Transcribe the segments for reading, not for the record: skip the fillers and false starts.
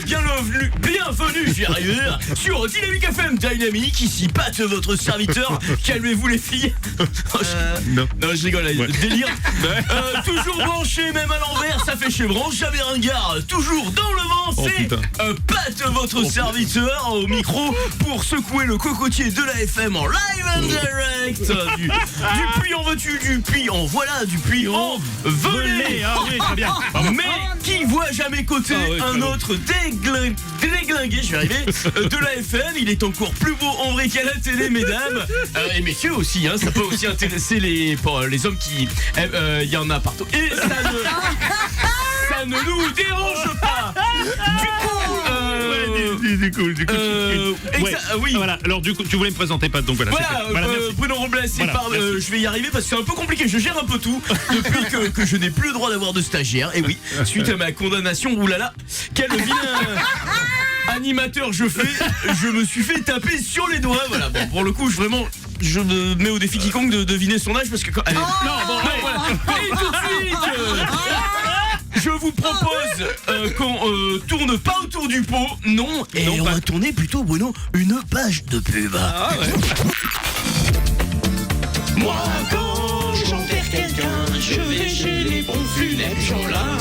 bienvenue, j'y arrive, sur Dynamique FM. Dynamique, ici Pat, votre serviteur. Calmez-vous les filles. Non, je rigole, délire. Toujours branché, même à l'envers, ça fait chez branche, jamais ringard. Toujours dans le vent, c'est Pat, votre serviteur, au micro, pour secouer le cocotier de la FM en live and direct. Du puits en veux-tu, du puits en voilà, du puits en velay. Ah oui, très bien. Mais qui voit jamais côté un autre déglingué, je vais arriver, de la FM. Il est encore plus beau en vrai qu'à la télé, mesdames. Et messieurs aussi, hein, ça peut aussi intéresser les hommes qui... Il y en a partout. Et ça ne nous dérange pas. Du coup, oui. Voilà. Alors du coup, tu voulais me présenter, Pat, donc voilà. Bruno Robles, je vais y arriver parce que c'est un peu compliqué. Je gère un peu tout depuis que je n'ai plus le droit d'avoir de stagiaire. Et oui, suite à ma condamnation, oulala, quel vilain animateur je me suis fait taper sur les doigts. Voilà, bon, pour le coup, je me mets au défi quiconque de deviner son âge parce que allez, voilà. Et tout de suite, je vous propose qu'on tourne pas autour du pot, non, et on va tourner plutôt, Bruno, une page de pub. Ah ouais. Moi, quand j'enterre quelqu'un, je vais chez les pompes funèbres Jolin.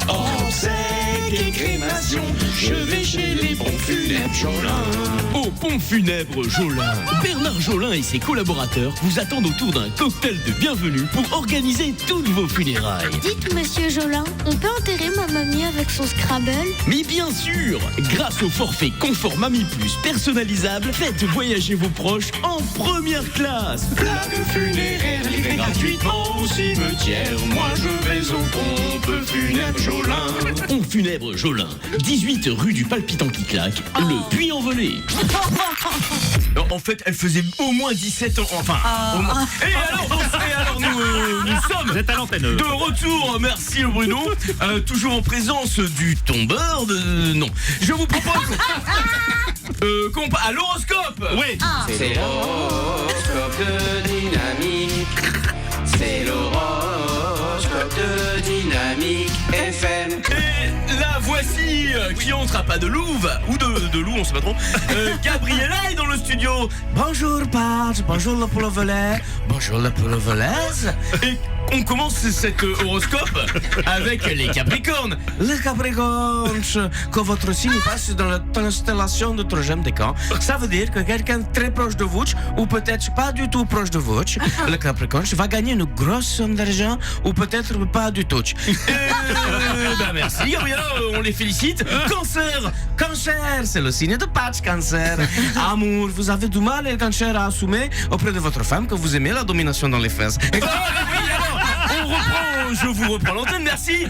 Obsèques et crémation, je vais chez les pompes funèbres Jolin. Aux pompes funèbres Jolin, Bernard Jolin et ses collaborateurs vous attendent autour d'un cocktail de bienvenue pour organiser toutes vos funérailles. Dites, monsieur Jolin, on peut enterrer ma mamie avec son Scrabble? Mais bien sûr, grâce au forfait Confort Mamie Plus personnalisable, faites voyager vos proches en première classe. Plaque funéraire livrée gratuitement au cimetière. Moi je vais aux pompes funèbres Jolin. Pompes funèbres Jolin, 18 rue du Palpitant qui claque, le Puy-en-Velay. Non, en fait, elle faisait au moins 17 ans, enfin. Au moins. Et alors nous sommes Vous êtes à l'antenne. de retour, merci Bruno, toujours en présence du tombeur de... Non, je vous propose à l'horoscope. Oui. C'est l'horoscope de Dynamique. C'est l'horoscope de Dynamique FM. Et la voici qui entre à pas de louve, ou de loup, on sait pas trop. Gabriella est dans le studio. Bonjour Pat, bonjour la poule au volet, bonjour la poule au volaise. Et on commence cet horoscope avec les Capricornes. Les Capricornes, quand votre signe passe dans la constellation de troisième décan, ça veut dire que quelqu'un très proche de vous, ou peut-être pas du tout proche de vous, le Capricorne va gagner une grosse somme d'argent, ou peut-être pas du tout. Merci, Gabriela, on les félicite. Cancer, c'est le signe de Patch, Cancer. Amour, vous avez du mal, les cancers, à assumer auprès de votre femme que vous aimez la domination dans les fesses. Je vous reprends l'antenne, merci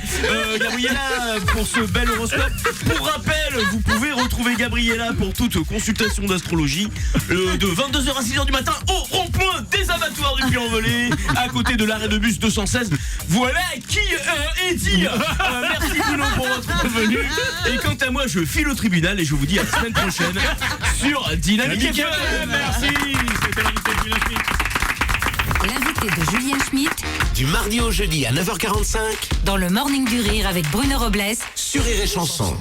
Gabriella pour ce bel horoscope. Pour rappel, vous pouvez retrouver Gabriella pour toute consultation d'astrologie de 22h à 6h du matin au rond-point des abattoirs du Puy-en-Velay, à côté de l'arrêt de bus 216. Voilà qui est dit. Merci Bruno pour votre venue. Et quant à moi, je file au tribunal et je vous dis à la semaine prochaine sur Dynamique FM. Merci. C'était l'invité de Julien Schmitt. L'invité de Julien Schmitt, Du mardi au jeudi à 9h45 dans le Morning du Rire avec Bruno Robles sur Rire et Chanson.